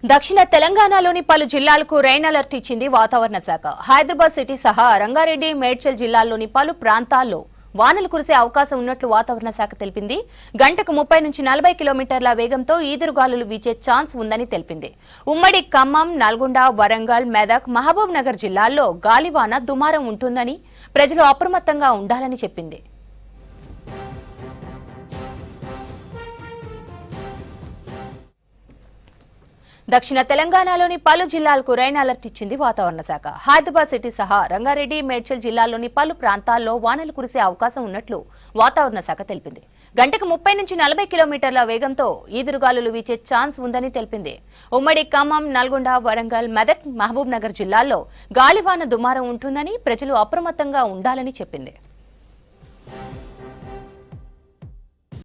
దక్షిణ తెలంగాణలోని పలు జిల్లాలకు రెయిన్ అలర్ట్ ఇచ్చింది వాతావరణ శాఖ. హైదరాబాద్ సిటీ సహా రంగారెడ్డి, మేడ్చల్ జిల్లాల్లోని పలు ప్రాంతాల్లో వానలు కురిసే అవకాశం ఉన్నట్లు వాతావరణ శాఖ తెలిపింది. గంటకు 30 నుంచి 40 కిలోమీటర్ల వేగంతో ఈదురుగాలులు వీచే ఛాన్స్ ఉందని తెలిపింది. ఉమ్మడి ఖమ్మం, నల్గొండ, వరంగల్, మెదక్, మహబూబ్ నగర్ జిల్లాల్లో గాలివాన దుమారం ఉంటుందని ప్రజలు అప్రమత్తంగా ఉండాలని చెప్పింది. దక్షిణ తెలంగాణలోని పలు జిల్లాలకు రెయిన్ అలర్ట్ ఇచ్చింది వాతావరణ శాఖ. హైదరాబాద్ సిటీ సహా రంగారెడ్డి, మేడ్చల్ జిల్లాల్లోని పలు ప్రాంతాల్లో వానలు కురిసే అవకాశం ఉన్నట్లు వాతావరణ శాఖ తెలిపింది. గంటకు 30 నుంచి 40 కిలోమీటర్ల వేగంతో ఈదురుగాలులు వీచే ఛాన్స్ ఉందని తెలిపింది. ఉమ్మడి ఖమ్మం, నల్గొండ, వరంగల్, మెదక్, మహబూబ్ నగర్ జిల్లాల్లో గాలివాన దుమారం ఉంటుందని ప్రజలు అప్రమత్తంగా ఉండాలని చెప్పింది.